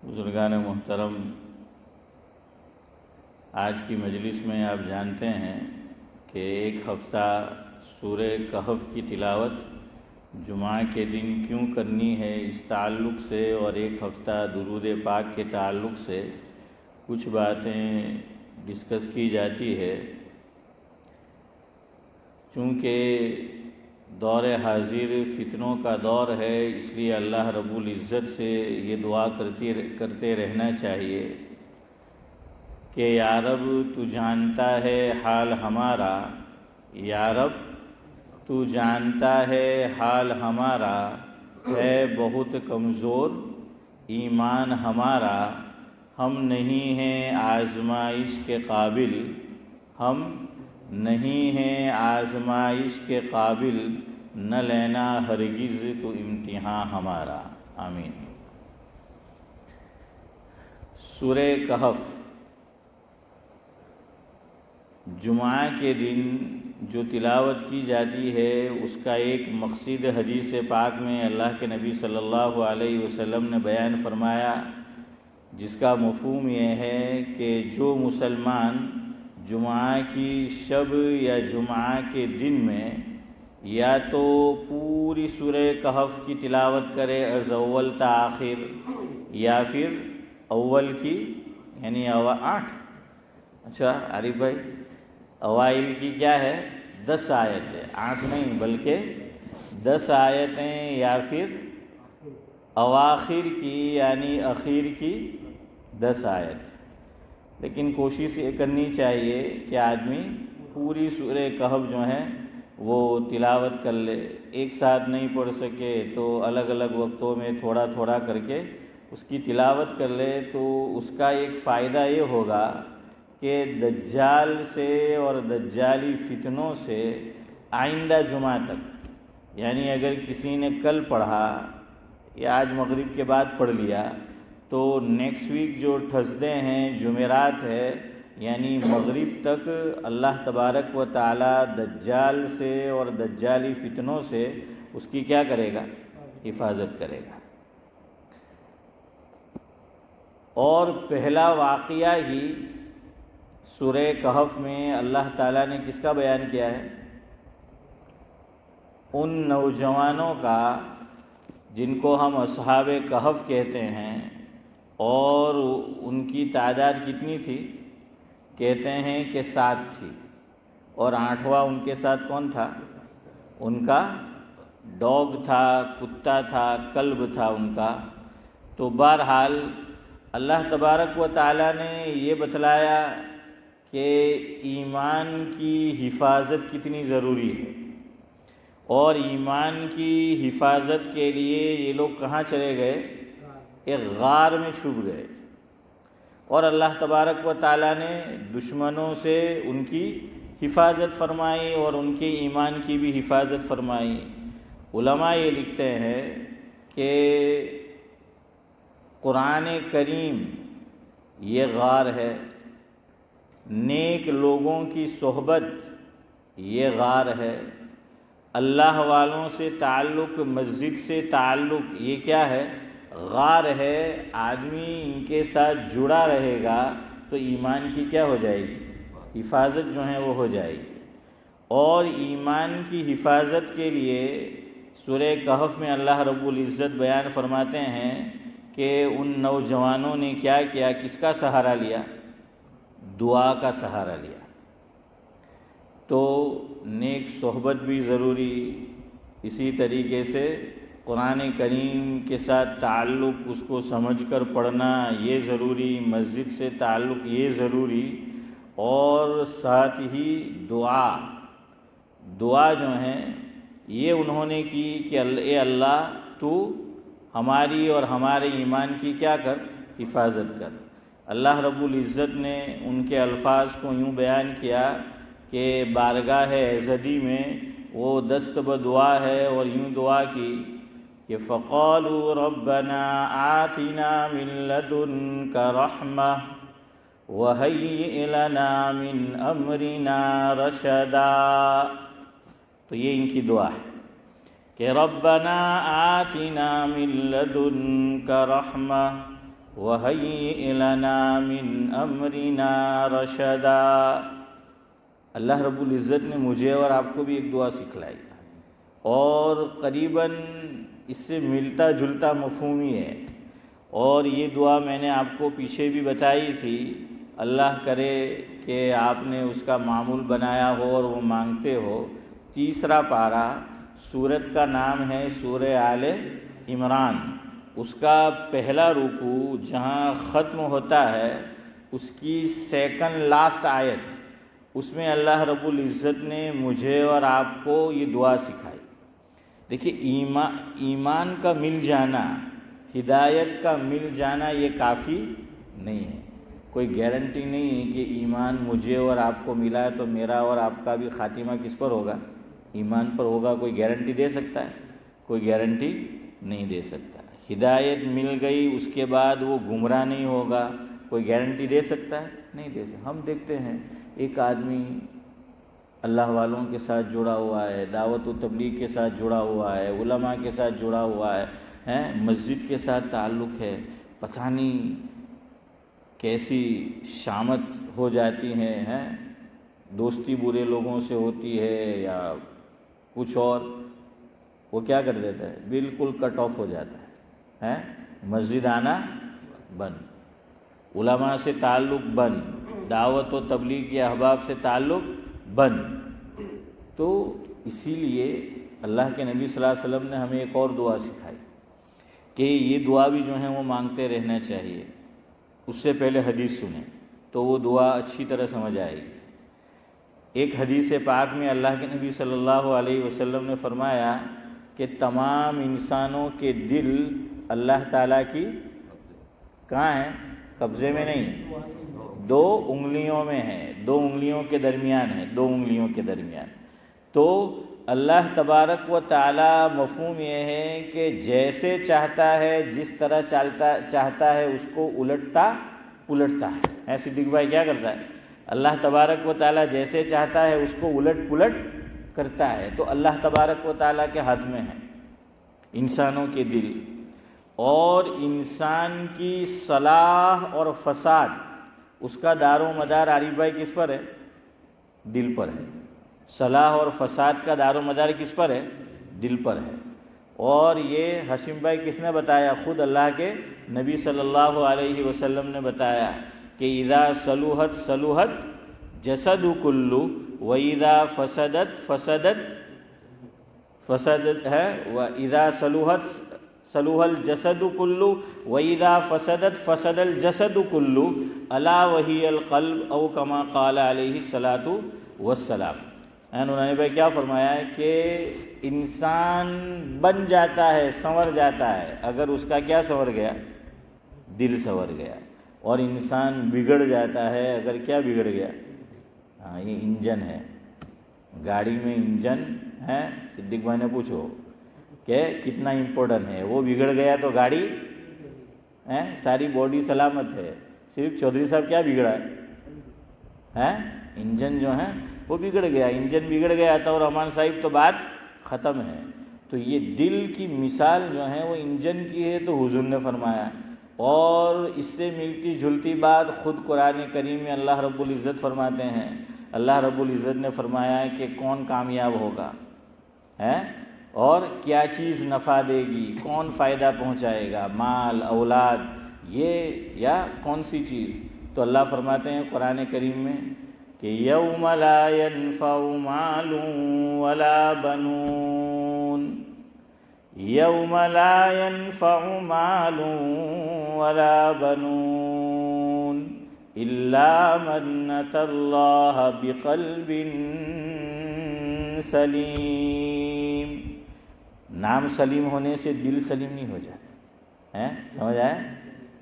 بزرگان محترم، آج کی مجلس میں آپ جانتے ہیں کہ ایک ہفتہ سورہ کہف کی تلاوت جمعہ کے دن کیوں کرنی ہے، اس تعلق سے اور ایک ہفتہ درود پاک کے تعلق سے کچھ باتیں ڈسکس کی جاتی ہے۔ چونکہ دور حاضر فتنوں کا دور ہے، اس لیے اللہ رب العزت سے یہ دعا کرتے رہنا چاہیے کہ یا رب تو جانتا ہے حال ہمارا، یا رب تو جانتا ہے حال ہمارا، ہے بہت کمزور ایمان ہمارا، ہم نہیں ہیں آزمائش کے قابل، ہم نہیں ہیں آزمائش کے قابل، نہ لینا ہرگز تو امتحان ہمارا، آمین۔ سورہ کہف جمعہ کے دن جو تلاوت کی جاتی ہے، اس کا ایک مقصد حدیث پاک میں اللہ کے نبی صلی اللہ علیہ وسلم نے بیان فرمایا، جس کا مفہوم یہ ہے کہ جو مسلمان جمعہ کی شب یا جمعہ کے دن میں یا تو پوری سورہ کہف کی تلاوت کرے از اول تا آخر، یا پھر اول کی یعنی 8، اچھا عارف بھائی، اوائل کی کیا ہے 10 آیتیں، 8 نہیں بلکہ 10 آیتیں، یا پھر اواخر کی یعنی اخیر کی 10 آیت۔ لیکن کوشش یہ کرنی چاہیے کہ آدمی پوری سورہ کہف جو ہے وہ تلاوت کر لے، ایک ساتھ نہیں پڑھ سکے تو الگ الگ وقتوں میں تھوڑا تھوڑا کر کے اس کی تلاوت کر لے، تو اس کا ایک فائدہ یہ ہوگا کہ دجال سے اور دجالی فتنوں سے آئندہ جمعہ تک، یعنی اگر کسی نے کل پڑھا یا آج مغرب کے بعد پڑھ لیا تو نیکسٹ ویک جو تھرسڈے ہیں، جمعرات ہے، یعنی مغرب تک اللہ تبارک و تعالی دجال سے اور دجالی فتنوں سے اس کی کیا کرے گا، حفاظت کرے گا۔ اور پہلا واقعہ ہی سورہ کہف میں اللہ تعالیٰ نے کس کا بیان کیا ہے؟ ان نوجوانوں کا جن کو ہم اصحاب کہف کہتے ہیں، اور ان کی تعداد کتنی تھی؟ کہتے ہیں کہ 7 تھی، اور 8واں ان کے ساتھ کون تھا؟ ان کا ڈاگ تھا، کتا تھا، کلب تھا ان کا۔ تو بہرحال اللہ تبارک و تعالیٰ نے یہ بتلایا کہ ایمان کی حفاظت کتنی ضروری ہے، اور ایمان کی حفاظت کے لیے یہ لوگ کہاں چلے گئے؟ ایک غار میں چھپ گئے، اور اللہ تبارک و تعالیٰ نے دشمنوں سے ان کی حفاظت فرمائی اور ان کے ایمان کی بھی حفاظت فرمائی۔ علماء یہ لکھتے ہیں کہ قرآن کریم یہ غار ہے، نیک لوگوں کی صحبت یہ غار ہے، اللہ والوں سے تعلق، مسجد سے تعلق یہ کیا ہے؟ غار ہے۔ آدمی ان کے ساتھ جڑا رہے گا تو ایمان کی کیا ہو جائے گی؟ حفاظت جو ہے وہ ہو جائے گی۔ اور ایمان کی حفاظت کے لیے سورہ کہف میں اللہ رب العزت بیان فرماتے ہیں کہ ان نوجوانوں نے کیا کیا، کس کا سہارا لیا؟ دعا کا سہارا لیا۔ تو نیک صحبت بھی ضروری، اسی طریقے سے قرآن کریم کے ساتھ تعلق، اس کو سمجھ کر پڑھنا یہ ضروری، مسجد سے تعلق یہ ضروری، اور ساتھ ہی دعا جو ہیں یہ انہوں نے کی کہ اے اللہ تو ہماری اور ہمارے ایمان کی کیا کر؟ حفاظت کر۔ اللہ رب العزت نے ان کے الفاظ کو یوں بیان کیا کہ بارگاہ عزدی میں وہ دست بدعا ہے، اور یوں دعا کی کہ فَقَالُوا رَبَّنَا آتِنَا مِن لَّدُنكَ رَحْمَةً وَهَيِّئْ لَنَا مِنْ أَمْرِنَا رَشَدًا۔ تو یہ ان کی دعا ہے کہ ربنا آتنا من لدنک رحمہ، وَهَيِّئْ لَنَا مِنْ أَمْرِنَا رَشَدًا۔ اللہ رب العزت نے مجھے اور آپ کو بھی ایک دعا سکھلائی اور قریباً اس سے ملتا جلتا مفہوم ہی ہے، اور یہ دعا میں نے آپ کو پیچھے بھی بتائی تھی۔ اللہ کرے کہ آپ نے اس کا معمول بنایا ہو اور وہ مانگتے ہو۔ تیسرا پارہ، سورت کا نام ہے سورہ آل عمران، اس کا پہلا رکوع جہاں ختم ہوتا ہے اس کی سیکنڈ لاسٹ آیت، اس میں اللہ رب العزت نے مجھے اور آپ کو یہ دعا سکھائی۔ دیکھیے، ایمان کا مل جانا، ہدایت کا مل جانا یہ کافی نہیں ہے۔ کوئی گارنٹی نہیں ہے کہ ایمان مجھے اور آپ کو ملا ہے تو میرا اور آپ کا بھی خاتمہ کس پر ہوگا؟ ایمان پر ہوگا۔ کوئی گارنٹی دے سکتا ہے؟ کوئی گارنٹی نہیں دے سکتا۔ ہدایت مل گئی اس کے بعد وہ گمراہ نہیں ہوگا، کوئی گارنٹی دے سکتا ہے؟ نہیں دے سکتا۔ ہم دیکھتے ہیں ایک آدمی اللہ والوں کے ساتھ جڑا ہوا ہے، دعوت و تبلیغ کے ساتھ جڑا ہوا ہے، علماء کے ساتھ جڑا ہوا ہے، مسجد کے ساتھ تعلق ہے، پتہ نہیں کیسی شامت ہو جاتی ہے، دوستی برے لوگوں سے ہوتی ہے یا کچھ اور، وہ کیا کر دیتا ہے؟ بالکل کٹ آف ہو جاتا ہے، مسجد آنا بند، علماء سے تعلق بند، دعوت و تبلیغ کے احباب سے تعلق بند۔ تو اسی لیے اللہ کے نبی صلی اللہ علیہ وسلم نے ہمیں ایک اور دعا سکھائی کہ یہ دعا بھی جو ہے وہ مانگتے رہنا چاہیے۔ اس سے پہلے حدیث سنیں تو وہ دعا اچھی طرح سمجھ آئے گی۔ ایک حدیث پاک میں اللہ کے نبی صلی اللہ علیہ وسلم نے فرمایا کہ تمام انسانوں کے دل اللہ تعالیٰ کی کہاں ہیں؟ قبضے میں نہیں، 2 انگلیوں میں ہے، 2 انگلیوں کے درمیان ہے، 2 انگلیوں کے درمیان۔ تو اللہ تبارک و تعالی مفہوم یہ ہے کہ جیسے چاہتا ہے، جس طرح چاہتا ہے اس کو الٹتا پلٹتا ہے۔ صدیق بھائی کیا کرتا ہے؟ اللہ تبارک و تعالی جیسے چاہتا ہے اس کو الٹ پلٹ کرتا ہے۔ تو اللہ تبارک و تعالی کے ہاتھ میں ہے انسانوں کے دل، اور انسان کی صلاح اور فساد اس کا دار و مدار عارف بھائی کس پر ہے؟ دل پر ہے۔ صلاح اور فساد کا دار و مدار کس پر ہے؟ دل پر ہے۔ اور یہ ہاشم بھائی کس نے بتایا؟ خود اللہ کے نبی صلی اللہ علیہ وسلم نے بتایا کہ اذا صلحت صلحت جسد کلو و اذا فسدت فسدت ہے و اذا صلحت صلح الجسد کلو و اذا فسدت فسد الجسد کلو الا وہی القلب او کما قال علیہ الصلاۃ والسلام۔ انہوں نے بھائی کیا فرمایا ہے کہ انسان بن جاتا ہے، سنور جاتا ہے اگر اس کا کیا سنور گیا؟ دل سنور گیا۔ اور انسان بگڑ جاتا ہے اگر کیا بگڑ گیا؟ یہ انجن ہے، گاڑی میں انجن ہے، صدیق بھائی نے پوچھو کہ کتنا امپورٹنٹ ہے، وہ بگڑ گیا تو گاڑی ساری باڈی سلامت ہے، صرف چودھری صاحب کیا بگڑا ہے؟ انجن جو ہے وہ بگڑ گیا، انجن بگڑ گیا تو رحمان صاحب تو بات ختم ہے۔ تو یہ دل کی مثال جو ہے وہ انجن کی ہے، تو حضور نے فرمایا۔ اور اس سے ملتی جلتی بات خود قرآن کریم میں اللہ رب العزت فرماتے ہیں۔ اللہ رب العزت نے فرمایا کہ کون کامیاب ہوگا اور کیا چیز نفع دے گی، کون فائدہ پہنچائے گا، مال، اولاد، یہ یا کون سی چیز؟ تو اللہ فرماتے ہیں قرآن کریم میں کہ یوم لا ينفع مال ولا بنون، یوم لا ينفع مال ولا بنون الا من اتى اللہ بقلب سلیم۔ نام سلیم ہونے سے دل سلیم نہیں ہو جاتا، سمجھ آیا؟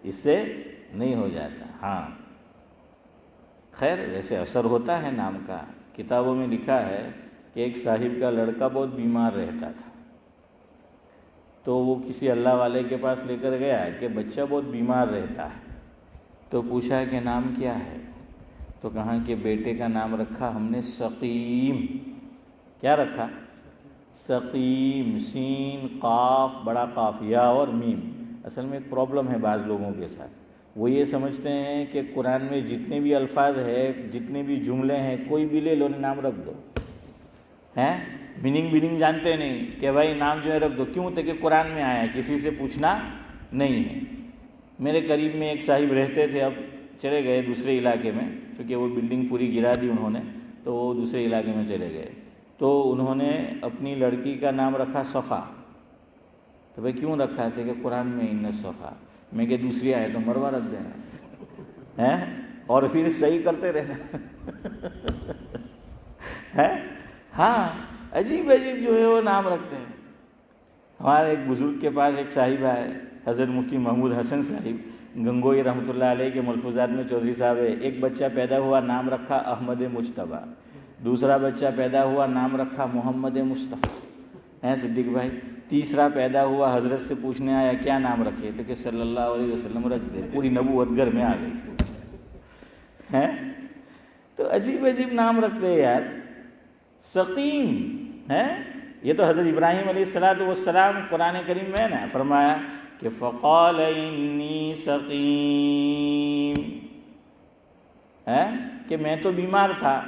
اس سے نہیں ہو جاتا۔ ہاں خیر، ویسے اثر ہوتا ہے نام کا۔ کتابوں میں لکھا ہے کہ ایک صاحب کا لڑکا بہت بیمار رہتا تھا، تو وہ کسی اللہ والے کے پاس لے کر گیا کہ بچہ بہت بیمار رہتا ہے، تو پوچھا کہ نام کیا ہے؟ تو کہا کہ بیٹے کا نام رکھا ہم نے سقیم۔ کیا رکھا؟ سقیم، سین قاف بڑا قاف یا اور میم۔ اصل میں ایک پرابلم ہے بعض لوگوں کے ساتھ، وہ یہ سمجھتے ہیں کہ قرآن میں جتنے بھی الفاظ ہیں، جتنے بھی جملے ہیں، کوئی بھی لے لو، نام رکھ دو، ہیں میننگ جانتے نہیں کہ بھائی نام جو ہے رکھ دو، کیوں؟ کہ قرآن میں آیا ہے، کسی سے پوچھنا نہیں ہے۔ میرے قریب میں ایک صاحب رہتے تھے، اب چلے گئے دوسرے علاقے میں، کیونکہ وہ بلڈنگ پوری گرا دی انہوں نے، تو وہ دوسرے علاقے میں چلے گئے۔ تو انہوں نے اپنی لڑکی کا نام رکھا صفا۔ تو بھائی کیوں رکھا تھا؟ کہ قرآن میں ان صفا، میں کہ دوسری آئے تو مروہ رکھ دینا ہے، اور پھر صحیح کرتے رہنا ہے۔ ہاں، عجیب جو ہے وہ نام رکھتے ہیں۔ ہمارے ایک بزرگ کے پاس ایک صاحب آئے، حضرت مفتی محمود حسن صاحب گنگوئی رحمۃ اللہ علیہ کے ملفوظات میں چودھری صاحب ہے۔ ایک بچہ پیدا ہوا، نام رکھا احمد مجتبیٰ۔ دوسرا بچہ پیدا ہوا، نام رکھا محمد مصطفیٰ، صدیق بھائی۔ تیسرا پیدا ہوا، حضرت سے پوچھنے آیا کیا نام رکھے، تو کہ صلی اللہ علیہ وسلم رکھ دے، پوری نبوت گھر میں آ گئی ہے۔ تو عجیب نام رکھتے ہیں یار۔ سقیم ہے، یہ تو حضرت ابراہیم علیہ السلام قرآن کریم میں نا فرمایا کہ فقال انی سقیم، ہے کہ میں تو بیمار تھا،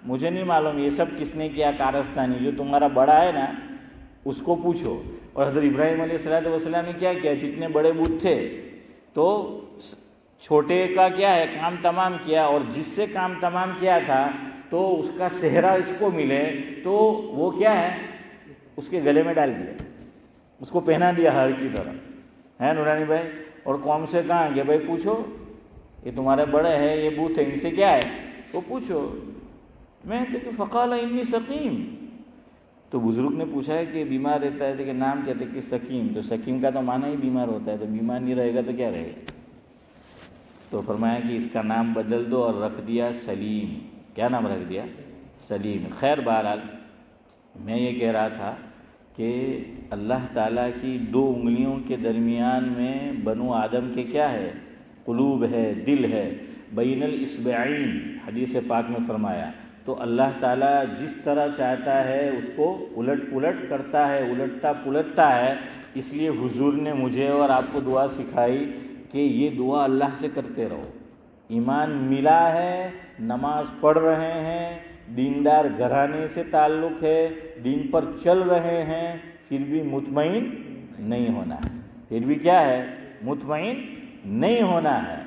مجھے نہیں معلوم یہ سب کس نے کیا کارستانی، جو تمہارا بڑا ہے نا اس کو پوچھو۔ اور حضرت ابراہیم علیہ السلام نے کیا کیا؟ جتنے بڑے بت تھے تو چھوٹے کا کیا ہے کام تمام کیا، اور جس سے کام تمام کیا تھا تو اس کا صحرا اس کو ملے تو وہ کیا ہے اس کے گلے میں ڈال دیا، اس کو پہنا دیا ہر کی طرح، ہے نورانی بھائی۔ اور قوم سے کہا کہ بھائی پوچھو، یہ تمہارے بڑے ہیں، یہ بت ہے، ان سے کیا ہے وہ پوچھو۔ میں کہ فقال انی سقیم، تو بزرگ نے پوچھا ہے کہ بیمار رہتا ہے کہ نام کہتے کہ سکیم، تو سکیم کا تو معنی ہی بیمار ہوتا ہے، تو بیمار نہیں رہے گا تو کیا رہے گا؟ تو فرمایا کہ اس کا نام بدل دو، اور رکھ دیا سلیم۔ کیا نام رکھ دیا؟ سلیم۔ خیر بہرحال میں یہ کہہ رہا تھا کہ اللہ تعالیٰ کی دو انگلیوں کے درمیان میں بنو آدم کے کیا ہے؟ قلوب ہے، دل ہے، بین الاصبعین حدیث پاک میں فرمایا۔ تو اللہ تعالیٰ جس طرح چاہتا ہے اس کو الٹ پلٹ کرتا ہے، الٹتا پلٹتا ہے۔ اس لیے حضور نے مجھے اور آپ کو دعا سکھائی کہ یہ دعا اللہ سے کرتے رہو۔ ایمان ملا ہے، نماز پڑھ رہے ہیں، دیندار گھرانے سے تعلق ہے، دین پر چل رہے ہیں، پھر بھی مطمئن نہیں ہونا ہے، پھر بھی کیا ہے؟ مطمئن نہیں ہونا ہے۔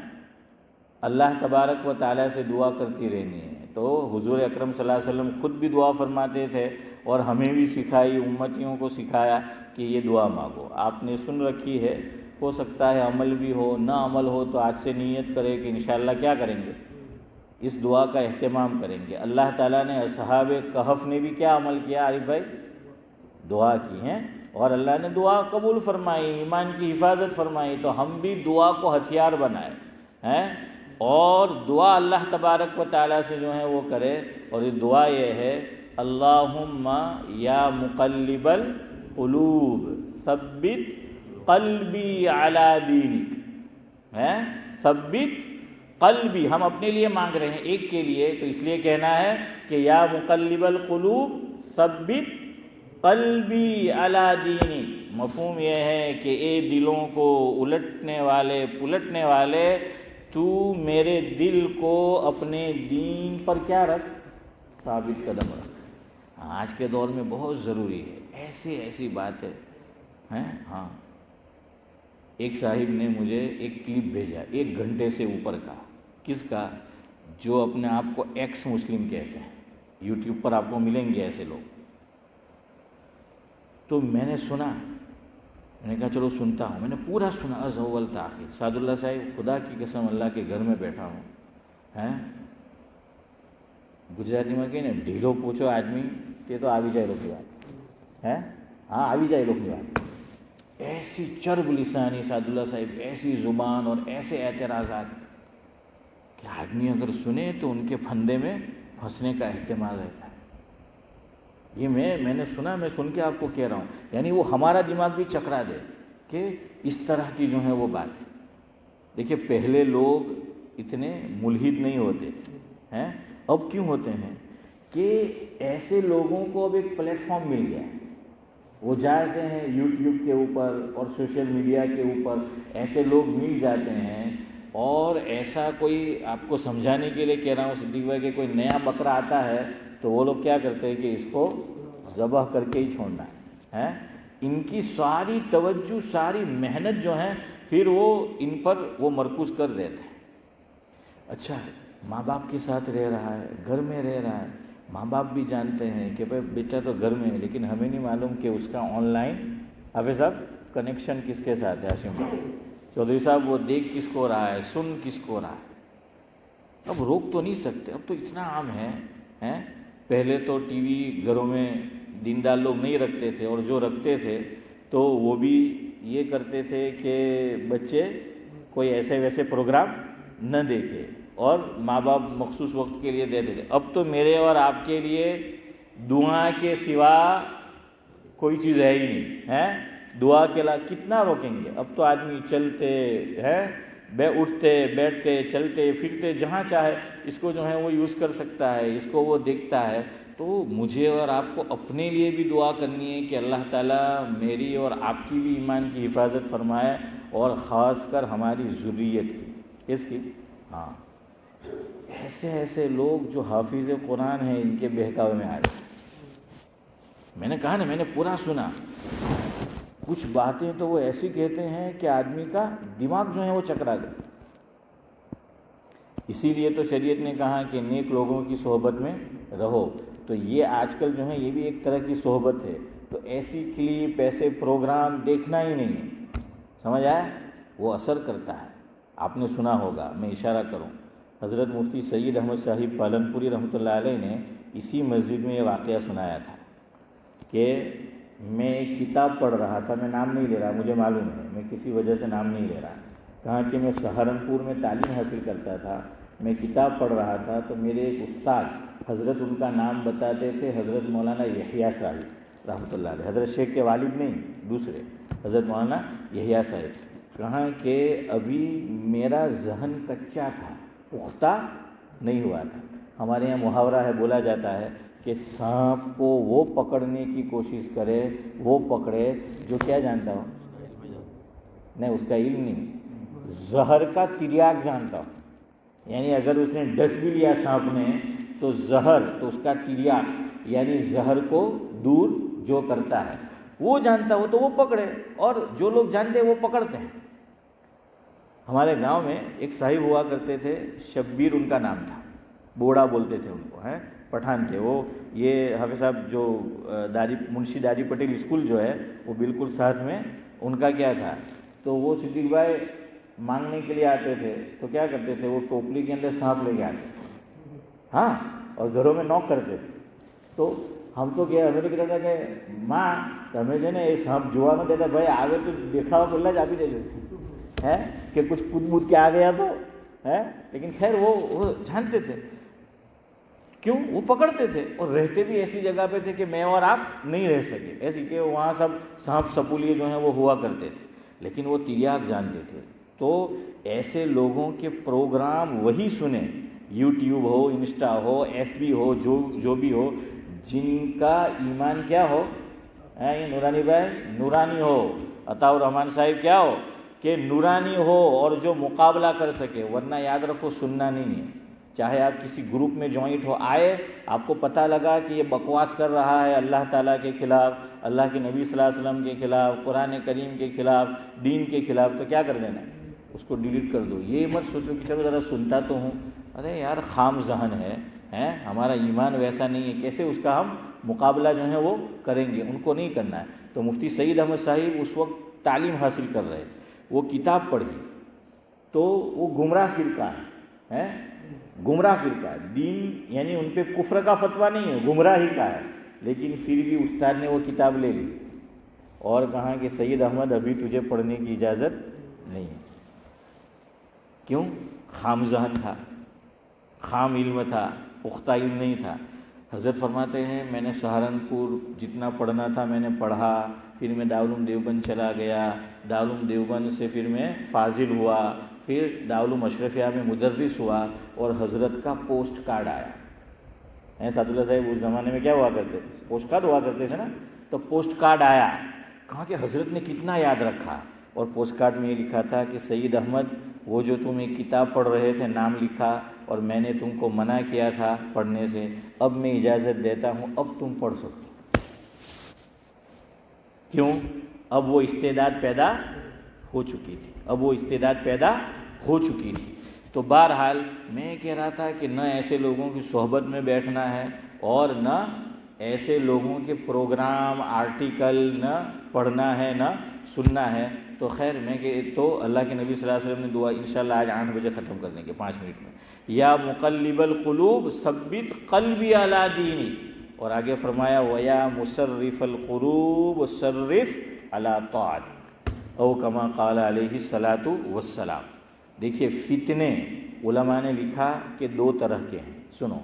اللہ تبارک و تعالیٰ سے دعا کرتی رہنی ہے۔ تو حضور اکرم صلی اللہ علیہ وسلم خود بھی دعا فرماتے تھے، اور ہمیں بھی سکھائی، امتیوں کو سکھایا کہ یہ دعا مانگو۔ آپ نے سن رکھی ہے، ہو سکتا ہے عمل بھی ہو، نہ عمل ہو تو آج سے نیت کرے کہ انشاءاللہ کیا کریں گے؟ اس دعا کا اہتمام کریں گے۔ اللہ تعالیٰ نے اصحاب کہف نے بھی کیا عمل کیا عارف بھائی؟ دعا کی ہیں، اور اللہ نے دعا قبول فرمائی، ایمان کی حفاظت فرمائی۔ تو ہم بھی دعا کو ہتھیار بنائیں ہیں، اور دعا اللہ تبارک و تعالیٰ سے جو ہے وہ کرے۔ اور یہ دعا یہ ہے، اللہم یا مقلب القلوب ثبت قلبی علی دینک، ہے ثبت قلبی، ہم اپنے لیے مانگ رہے ہیں ایک کے لیے، تو اس لیے کہنا ہے کہ یا مقلب القلوب ثبت قلبی علی دینک۔ مفہوم یہ ہے کہ اے دلوں کو الٹنے والے پلٹنے والے، تو میرے دل کو اپنے دین پر کیا رکھ؟ ثابت قدم رکھ۔ آج کے دور میں بہت ضروری ہے، ایسی بات ہے۔ ہاں، ایک صاحب نے مجھے ایک کلپ بھیجا 1 گھنٹے سے اوپر کا، کس کا؟ جو اپنے آپ کو ایکس مسلم کہتے ہیں، یوٹیوب پر آپ کو ملیں گے ایسے لوگ۔ تو میں نے سنا، میں نے کہا چلو سنتا ہوں۔ میں نے پورا سنا از اول تا آخر۔ سعد اللہ صاحب، خدا کی قسم اللہ کے گھر میں بیٹھا ہوں، گجراتی میں کہیں نا ڈھیلو پوچھو آدمی تے تو آوی جائے لوگ کی بات ہے، ہاں آوی جائے لوگ کی بات۔ ایسی چرب لسانی سعد اللہ صاحب، ایسی زبان اور ایسے اعتراضات کہ آدمی اگر سنے تو ان کے پھندے میں پھنسنے کا احتمال رہتا ہے۔ یہ میں نے سنا، میں سن کے آپ کو کہہ رہا ہوں، یعنی وہ ہمارا دماغ بھی چکرا دے کہ اس طرح کی جو ہے وہ بات ہے۔ دیکھیے پہلے لوگ اتنے ملحد نہیں ہوتے ہیں، اب کیوں ہوتے ہیں کہ ایسے لوگوں کو اب ایک پلیٹ فارم مل گیا ہے، وہ جاتے ہیں یوٹیوب کے اوپر اور سوشل میڈیا کے اوپر، ایسے لوگ مل جاتے ہیں اور ایسا کوئی آپ کو سمجھانے کے لیے کہہ رہا ہوں صدیق بھائی کہ کوئی نیا بکرا آتا ہے تو وہ لوگ کیا کرتے ہیں کہ اس کو ذبح کر کے ہی چھوڑنا ہے. ان کی ساری توجہ ساری محنت جو ہے پھر وہ ان پر وہ مرکوز کر دیتے ہیں. اچھا ماں باپ کے ساتھ رہ رہا ہے, گھر میں رہ رہا ہے, ماں باپ بھی جانتے ہیں کہ بھائی بیٹا تو گھر میں ہے, لیکن ہمیں نہیں معلوم کہ اس کا آن لائن حافظ صاحب کنیکشن کس کے ساتھ ہے. ہاشم چودھری صاحب وہ دیکھ کس کو رہا ہے, سن کس کو رہا ہے. اب روک تو نہیں سکتے, اب تو اتنا عام ہے. پہلے تو ٹی وی گھروں میں دیندار لوگ نہیں رکھتے تھے, اور جو رکھتے تھے تو وہ بھی یہ کرتے تھے کہ بچے کوئی ایسے ویسے پروگرام نہ دیکھے, اور ماں باپ مخصوص وقت کے لیے دیتے تھے. اب تو میرے اور آپ کے لیے دعا کے سوا کوئی چیز ہے ہی نہیں ہے. دعا کے علاوہ کتنا روکیں گے. اب تو آدمی چلتے ہیں, اٹھتے بیٹھتے چلتے پھرتے جہاں چاہے اس کو جو ہے وہ یوز کر سکتا ہے, اس کو وہ دیکھتا ہے. تو مجھے اور آپ کو اپنے لیے بھی دعا کرنی ہے کہ اللہ تعالیٰ میری اور آپ کی بھی ایمان کی حفاظت فرمائے, اور خاص کر ہماری ذریت کی. کس کی؟ ہاں, ایسے لوگ جو حافظ قرآن ہیں ان کے بہکاوے میں آ رہے ہیں. میں نے کہا نا, میں نے پورا سنا. کچھ باتیں تو وہ ایسی کہتے ہیں کہ آدمی کا دماغ جو ہے وہ چکرا گیا. اسی لیے تو شریعت نے کہا کہ نیک لوگوں کی صحبت میں رہو. تو یہ آج کل جو ہے یہ بھی ایک طرح کی صحبت ہے. تو ایسی کلپ ایسے پروگرام دیکھنا ہی نہیں ہے, سمجھ آیا؟ وہ اثر کرتا ہے. آپ نے سنا ہوگا, میں اشارہ کروں, حضرت مفتی سید احمد صاحب پالنپوری رحمۃ اللہ علیہ نے اسی مسجد میں یہ واقعہ سنایا تھا کہ میں ایک کتاب پڑھ رہا تھا. میں نام نہیں لے رہا, مجھے معلوم ہے, میں کسی وجہ سے نام نہیں لے رہا. کہا کہ میں سہارنپور میں تعلیم حاصل کرتا تھا, میں کتاب پڑھ رہا تھا, تو میرے ایک استاد حضرت ان کا نام بتاتے تھے, حضرت مولانا یحییٰ صاحب رحمۃ اللہ علیہ. حضرت شیخ کے والد نہیں, دوسرے حضرت مولانا یحییٰ صاحب. کہا کہ ابھی میرا ذہن کچا تھا, پختہ نہیں ہوا تھا. ہمارے یہاں محاورہ ہے, بولا جاتا ہے کہ سانپ کو وہ پکڑنے کی کوشش کرے, وہ پکڑے جو کیا جانتا ہو, نہیں اس کا علم نہیں, زہر کا تریاک جانتا ہو. یعنی اگر اس نے ڈس بھی لیا سانپ نے تو زہر, تو اس کا تریاک یعنی زہر کو دور جو کرتا ہے وہ جانتا ہو تو وہ پکڑے, اور جو لوگ جانتے ہیں وہ پکڑتے ہیں. ہمارے گاؤں میں ایک صاحب ہوا کرتے تھے, شبیر ان کا نام تھا, بوڑھا بولتے تھے ان کو, پٹھان تھے وہ. یہ حافظ صاحب جو منشی داجی پٹیل اسکول جو ہے وہ بالکل ساتھ میں ان کا کیا تھا. تو وہ صدیق بھائی مانگنے کے لیے آتے تھے تو کیا کرتے تھے, وہ ٹوپلی کے اندر سانپ لے کے آتے تھے, ہاں, اور گھروں میں نوک کرتے تھے. تو ہم تو کیا ہمیں کہتا تھا کہ ماں تمہیں جو ہے نا یہ سانپ جوا میں دیتا, بھائی آگے تو دیکھا ہوا بولنا جا بھی دے دیتے ہے کہ کچھ پود بود کے آ گیا تو ہے. لیکن خیر وہ جانتے تھے, کیوں, وہ پکڑتے تھے, اور رہتے بھی ایسی جگہ پہ تھے کہ میں اور آپ نہیں رہ سکے, ایسی کہ وہاں سب سانپ سپولیے جو ہیں وہ ہوا کرتے تھے, لیکن وہ تریاک جانتے تھے. تو ایسے لوگوں کے پروگرام وہی سنیں, یوٹیوب ہو, انسٹا ہو, ایف بی ہو, جو بھی ہو, جن کا ایمان کیا ہو, یہ نورانی بھائی نورانی ہو, عطا الرحمان صاحب کیا ہو کہ نورانی ہو, اور جو مقابلہ کر سکے. ورنہ یاد رکھو سننا نہیں ہے, چاہے آپ کسی گروپ میں جوائنٹ ہو, آئے آپ کو پتہ لگا کہ یہ بکواس کر رہا ہے اللہ تعالیٰ کے خلاف, اللہ کے نبی صلی اللہ علیہ وسلم کے خلاف, قرآن کریم کے خلاف, دین کے خلاف, تو کیا کر دینا, اس کو ڈیلیٹ کر دو. یہ مت سوچو کہ چلو ذرا سنتا تو ہوں, ارے یار خام ذہن ہے, ہمارا ایمان ویسا نہیں ہے, کیسے اس کا ہم مقابلہ جو ہے وہ کریں گے, ان کو نہیں کرنا ہے. تو مفتی سعید احمد صاحب اس وقت تعلیم حاصل کر رہے, وہ کتاب پڑھی تو وہ گمراہ فرقہ ہے, گمراہ فرقہ ہے. دین یعنی ان پہ کفر کا فتویٰ نہیں ہے, گمراہی کا ہے, لیکن پھر بھی استاد نے وہ کتاب لے لی اور کہا کہ سید احمد ابھی تجھے پڑھنے کی اجازت نہیں ہے. کیوں؟ خام ذہن تھا, خام علم تھا, پختہ علم نہیں تھا. حضرت فرماتے ہیں میں نے سہارنپور جتنا پڑھنا تھا میں نے پڑھا, پھر میں دارالعلوم دیوبند چلا گیا, دارالعلوم دیوبند سے پھر میں فاضل ہوا, پھر دارالعلوم اشرفیہ میں مدرس ہوا, اور حضرت کا پوسٹ کارڈ آیا. سعد اللہ صاحب اس زمانے میں کیا ہوا کرتے تھے, پوسٹ کارڈ ہوا کرتے تھے نا, تو پوسٹ کارڈ آیا. کہا کہ حضرت نے کتنا یاد رکھا, اور پوسٹ کارڈ میں یہ لکھا تھا کہ سید احمد وہ جو تم ایک کتاب پڑھ رہے تھے نام لکھا اور میں نے تم کو منع کیا تھا پڑھنے سے، اب میں اجازت دیتا ہوں، اب تم پڑھ سکتے۔ کیوں؟ اب وہ استعداد پیدا ہو چکی تھی، اب وہ استعداد پیدا ہو چکی تھی۔ تو بہرحال میں کہہ رہا تھا کہ نہ ایسے لوگوں کی صحبت میں بیٹھنا ہے اور نہ ایسے لوگوں کے پروگرام آرٹیکل نہ پڑھنا ہے نہ سننا ہے۔ تو خیر میں کہ تو اللہ کے نبی صلی اللہ علیہ وسلم نے دعا انشاءاللہ آج 8 بجے ختم کر دیں گے 5 منٹ میں، یا مقلب القلوب ثبت قلبی علی دینک، اور آگے فرمایا ویا مصرف القلوب صرف علی طاعتک، او کما قال علیہ الصلاۃ والسلام۔ دیکھیے فتنے علماء نے لکھا کہ 2 طرح کے ہیں۔ سنو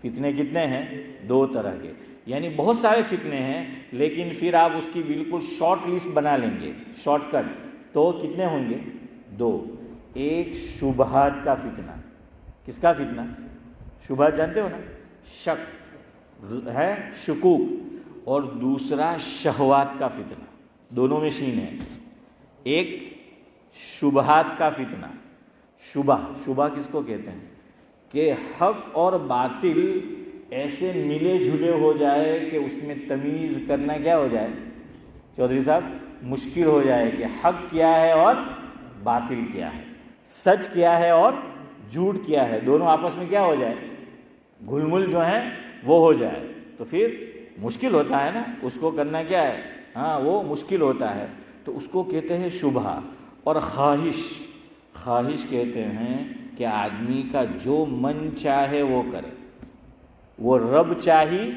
فتنے کتنے ہیں؟ 2 طرح کے، یعنی بہت سارے فتنے ہیں لیکن پھر آپ اس کی بالکل شارٹ لسٹ بنا لیں گے، شارٹ کٹ، تو کتنے ہوں گے؟ 2۔ ایک شبہات کا فتنہ۔ کس کا فتنہ؟ شبہات جانتے ہو نا، شک ہے، شکوک، اور دوسرا شہوات کا فتنہ، دونوں میں شین ہے۔ ایک شبہات کا فتنہ، شبہ کس کو کہتے ہیں؟ کہ حق اور باطل ایسے ملے جھلے ہو جائے کہ اس میں تمیز کرنا کیا ہو جائے چودھری صاحب؟ مشکل ہو جائے کہ حق کیا ہے اور باطل کیا ہے، سچ کیا ہے اور جھوٹ کیا ہے، دونوں آپس میں کیا ہو جائے، گھل مل جو ہیں وہ ہو جائے، تو پھر مشکل ہوتا ہے نا اس کو کرنا، کیا ہے، ہاں وہ مشکل ہوتا ہے۔ تو اس کو کہتے ہیں شبہ۔ اور خواہش کہتے ہیں کہ آدمی کا جو من چاہے وہ کرے، وہ رب چاہی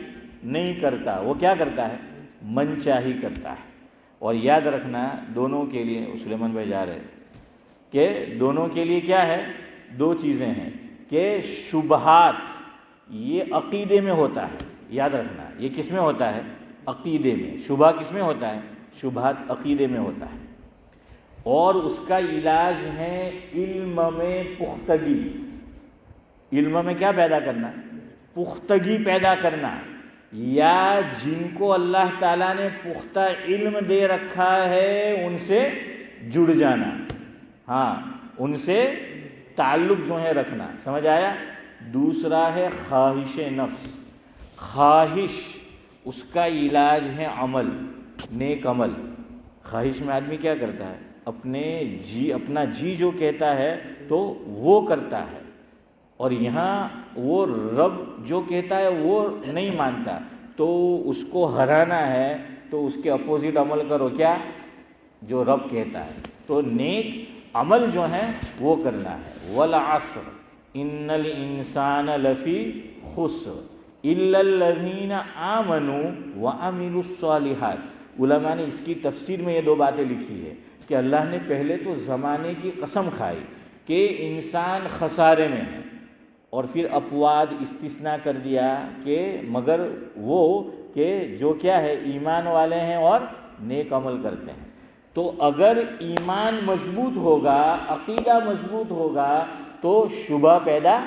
نہیں کرتا، وہ کیا کرتا ہے؟ من چاہی کرتا ہے۔ اور یاد رکھنا دونوں کے لیے، سلیمان بھائی جا رہے کہ دونوں کے لیے کیا ہے؟ 2 چیزیں ہیں کہ شبہات یہ عقیدے میں ہوتا ہے، یاد رکھنا یہ کس میں ہوتا ہے؟ عقیدے میں۔ شبہ کس میں ہوتا ہے؟ شبہات عقیدے میں ہوتا ہے، اور اس کا علاج ہے علم میں پختگی۔ علم میں کیا پیدا کرنا؟ پختگی پیدا کرنا، یا جن کو اللہ تعالیٰ نے پختہ علم دے رکھا ہے ان سے جڑ جانا، ہاں ان سے تعلق جو ہے رکھنا، سمجھ آیا؟ دوسرا ہے خواہش نفس۔ خواہش اس کا علاج ہے عمل، نیک عمل۔ خواہش میں آدمی کیا کرتا ہے؟ اپنا جی جو کہتا ہے تو وہ کرتا ہے، اور یہاں وہ رب جو کہتا ہے وہ نہیں مانتا، تو اس کو ہرانا ہے تو اس کے اپوزٹ عمل کرو، کیا؟ جو رب کہتا ہے۔ تو نیک عمل جو ہے وہ کرنا ہے۔ والعصر ان الانسان لفی خسر الا الذین آمنوا وعملوا الصالحات۔ علماء نے اس کی تفسیر میں یہ 2 باتیں لکھی ہے کہ اللہ نے پہلے تو زمانے کی قسم کھائی کہ انسان خسارے میں ہے، اور پھر اپواد استثناء کر دیا کہ مگر وہ کہ جو کیا ہے ایمان والے ہیں اور نیک عمل کرتے ہیں۔ تو اگر ایمان مضبوط ہوگا، عقیدہ مضبوط ہوگا تو شبہ پیدا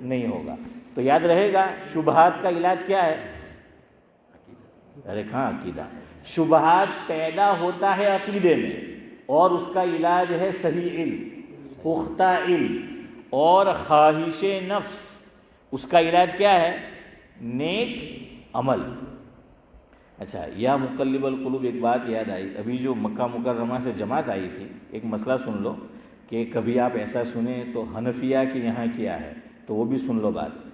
نہیں ہوگا۔ تو یاد رہے گا شبہات کا علاج کیا ہے؟ ارے کہاں عقیدہ؟ شبہات پیدا ہوتا ہے عقیدے میں، اور اس کا علاج ہے صحیح علم، پختہ علم، اور خواہش نفس اس کا علاج کیا ہے؟ نیک عمل۔ اچھا، یا مقلب القلوب، ایک بات یاد آئی، ابھی جو مکہ مکرمہ سے جماعت آئی تھی، ایک مسئلہ سن لو کہ کبھی آپ ایسا سنیں تو حنفیہ کے یہاں کیا ہے، تو وہ بھی سن لو بات۔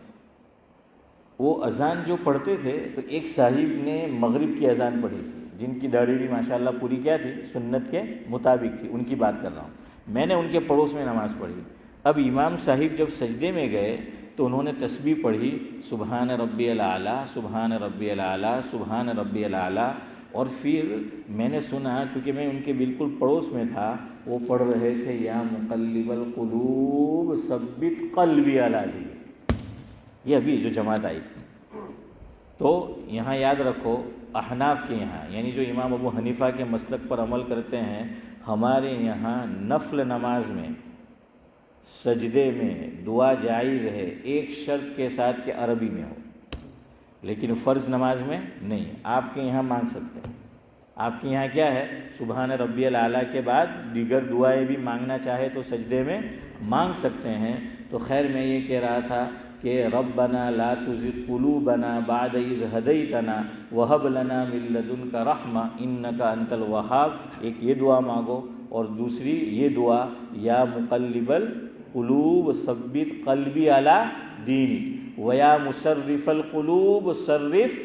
وہ اذان جو پڑھتے تھے تو ایک صاحب نے مغرب کی اذان پڑھی تھی، جن کی داڑھی بھی ماشاءاللہ پوری کیا تھی؟ سنت کے مطابق تھی، ان کی بات کر رہا ہوں۔ میں نے ان کے پڑوس میں نماز پڑھی۔ اب امام صاحب جب سجدے میں گئے تو انہوں نے تسبیح پڑھی، سبحان ربی الاعلیٰ، سبحان ربی الاعلیٰ، سبحان ربی الاعلیٰ، اور پھر میں نے سنا، چونکہ میں ان کے بالکل پڑوس میں تھا، وہ پڑھ رہے تھے یا مقلب القلوب ثبت قلبی علی دینک۔ یہ ابھی جو جماعت آئی تھی۔ تو یہاں یاد رکھو احناف کے یہاں، یعنی جو امام ابو حنیفہ کے مسلک پر عمل کرتے ہیں، ہمارے یہاں نفل نماز میں سجدے میں دعا جائز ہے، ایک شرط کے ساتھ کہ عربی میں ہو، لیکن فرض نماز میں نہیں۔ آپ کے یہاں مانگ سکتے ہیں، آپ کے یہاں کیا ہے؟ سبحان ربی الاعلیٰ کے بعد دیگر دعائیں بھی مانگنا چاہے تو سجدے میں مانگ سکتے ہیں۔ تو خیر میں یہ کہہ رہا تھا کہ ربنا لا تزغ قلوبنا بعد اذ ہدیتنا وہب لنا من لدنک رحمہ انک انت الوہاب، ایک یہ دعا مانگو، اور دوسری یہ دعا یا مقلب القلوب ثبت قلبی علی دینک ویا مصرف القلوب صرف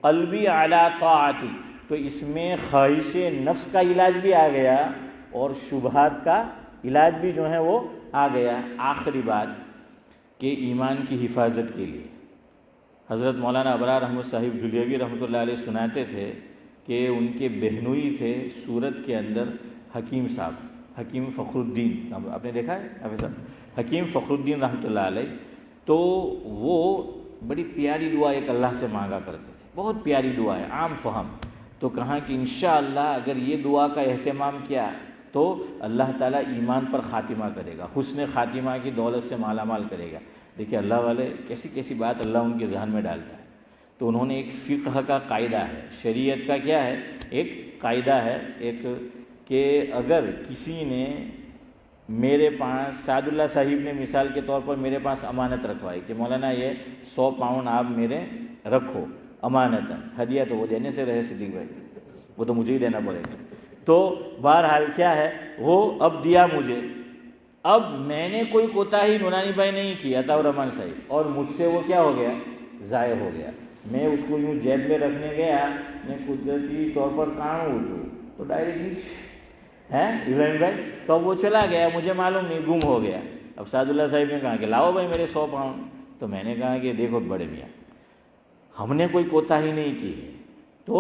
قلبی علی طاعتک۔ تو اس میں خواہش نفس کا علاج بھی آ گیا اور شبہات کا علاج بھی جو ہے وہ آ گیا۔ آخری بات کہ ایمان کی حفاظت کے لیے حضرت مولانا ابرار احمد صاحب جلیوی رحمۃ اللہ علیہ سناتے تھے کہ ان کے بہنوئی تھے سورت کے اندر حکیم صاحب، حکیم فخر الدین، آپ نے دیکھا ہے حافظ صاحب، حکیم فخر الدین رحمۃ اللہ علیہ، تو وہ بڑی پیاری دعا ایک اللہ سے مانگا کرتے تھے، بہت پیاری دعا ہے، عام فہم۔ تو کہا کہ انشاءاللہ اگر یہ دعا کا اہتمام کیا تو اللہ تعالیٰ ایمان پر خاتمہ کرے گا، حسن خاتمہ کی دولت سے مالا مال کرے گا۔ دیکھیں اللہ والے کیسی کیسی بات اللہ ان کے ذہن میں ڈالتا ہے۔ تو انہوں نے ایک فقہ کا قاعدہ ہے، شریعت کا کیا ہے، ایک قاعدہ ہے ایک، کہ اگر کسی نے میرے پاس، سعد اللہ صاحب نے مثال کے طور پر میرے پاس امانت رکھوائی کہ مولانا یہ 100 پاؤنڈ آپ میرے رکھو امانتاً، ہدیہ تو وہ دینے سے رہے صدیق بھائی، وہ تو مجھے ہی دینا پڑے گا۔ تو بہرحال کیا ہے، وہ اب دیا مجھے، اب میں نے کوئی کوتاہی نورانی بھائی نہیں کی، عطا الرحمن صاحب، اور مجھ سے وہ کیا ہو گیا، ضائع ہو گیا۔ میں اس کو یوں جیب میں رکھنے گیا، میں قدرتی طور پر کہاں اٹھوں تو ڈائریکٹ نیچے ہے ابراہیم بھائی، تو اب وہ چلا گیا، مجھے معلوم نہیں، گم ہو گیا۔ اب سعد اللہ صاحب نے کہا کہ لاؤ بھائی میرے 100 پاؤنڈ، تو میں نے کہا کہ دیکھو بڑے میاں ہم نے کوئی کوتاہی نہیں کی ہے، تو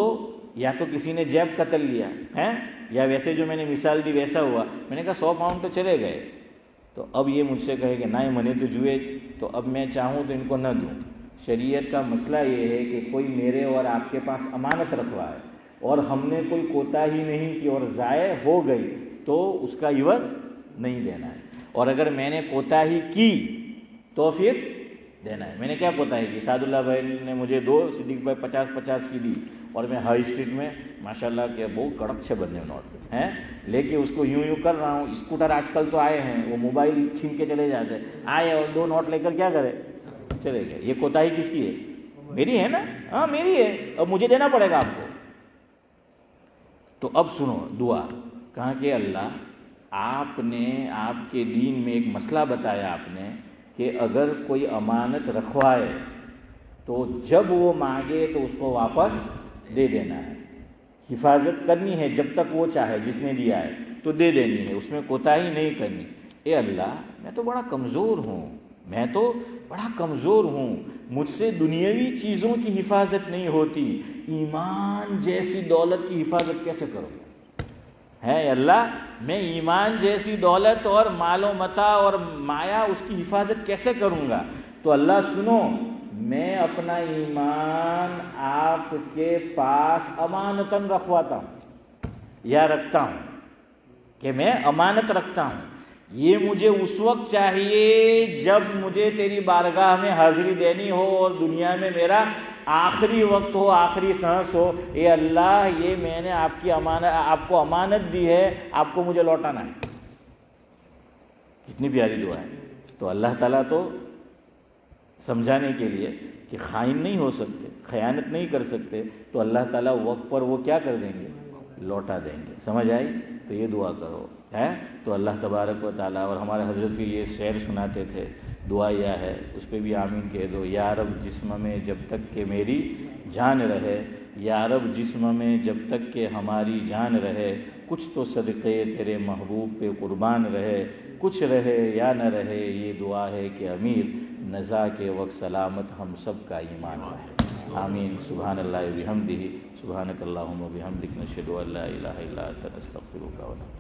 یا تو کسی نے جیب قتل لیا ہے، یا ویسے جو میں نے مثال دی ویسا ہوا۔ میں نے کہا 100 پاؤنڈ تو چلے گئے، تو اب یہ مجھ سے کہے کہ نہ منے تو جوئے، تو اب میں چاہوں تو ان کو نہ دوں۔ شریعت کا مسئلہ یہ ہے کہ کوئی میرے اور آپ کے پاس امانت رکھوا ہے اور ہم نے کوئی کوتاہی نہیں کی اور ضائع ہو گئی تو اس کا عوض نہیں دینا ہے، اور اگر میں نے کوتاہی کی تو پھر دینا ہے۔ میں نے کیا کوتاہی کی؟ سعد اللہ بھائی نے مجھے 2، صدیق بھائی 50-50 کی دی، اور میں ہائی اسٹریٹ میں ماشاءاللہ کے بہت کڑک چھے بننے نوٹ ہیں لے کے اس کو یوں کر رہا ہوں۔ اسکوٹر آج کل تو آئے ہیں، وہ موبائل چھین کے چلے جاتے ہیں، آئے اور 2 نوٹ لے کر کیا کرے، چلے گئے۔ یہ کوتاہی کس کی ہے؟ میری ہے نا، ہاں میری ہے، اب مجھے دینا پڑے گا آپ کو۔ تو اب سنو دعا، کہا کہ اللہ آپ نے آپ کے دین میں ایک مسئلہ بتایا آپ نے کہ اگر کوئی امانت رکھوائے تو جب وہ مانگے تو اس کو واپس دے دینا ہے، حفاظت کرنی ہے جب تک وہ چاہے، جس نے دیا ہے تو دے دینی ہے، اس میں کوتاہی نہیں کرنی۔ اے اللہ میں تو بڑا کمزور ہوں، میں تو بڑا کمزور ہوں، مجھ سے دنیاوی چیزوں کی حفاظت نہیں ہوتی، ایمان جیسی دولت کی حفاظت کیسے کروں ہے اللہ؟ میں ایمان جیسی دولت اور مال و متاع اور مایا اس کی حفاظت کیسے کروں گا؟ تو اللہ سنو، میں اپنا ایمان آپ کے پاس امانتاً رکھواتا ہوں یا رکھتا ہوں، کہ میں امانت رکھتا ہوں، یہ مجھے اس وقت چاہیے جب مجھے تیری بارگاہ میں حاضری دینی ہو اور دنیا میں میرا آخری وقت ہو، آخری سانس ہو۔ اے اللہ یہ میں نے آپ کی امانت، آپ کو امانت دی ہے، آپ کو مجھے لوٹانا ہے۔ کتنی پیاری دعا ہے۔ تو اللہ تعالیٰ تو سمجھانے کے لیے کہ خائن نہیں ہو سکتے، خیانت نہیں کر سکتے، تو اللہ تعالیٰ وقت پر وہ کیا کر دیں گے، لوٹا دیں گے۔ سمجھ آئی؟ تو یہ دعا کرو ہے تو اللہ تبارک و تعالیٰ، اور ہمارے حضرت پھر یہ شعر سناتے تھے، دعا یہ ہے، اس پہ بھی آمین کہہ دو، یا رب جسم میں جب تک کہ میری جان رہے، یا رب جسم میں جب تک کہ ہماری جان رہے، کچھ تو صدقے تیرے محبوب پہ قربان رہے، کچھ رہے یا نہ رہے، یہ دعا ہے کہ امیر نزا کے وقت سلامت ہم سب کا ایمان رہے۔ آمین۔ سبحان اللہ و بحمدہ، سبحانک اللہم و بحمدک، نشہد ان لا الہ الا انت، نستغفرک و نتوب الیک۔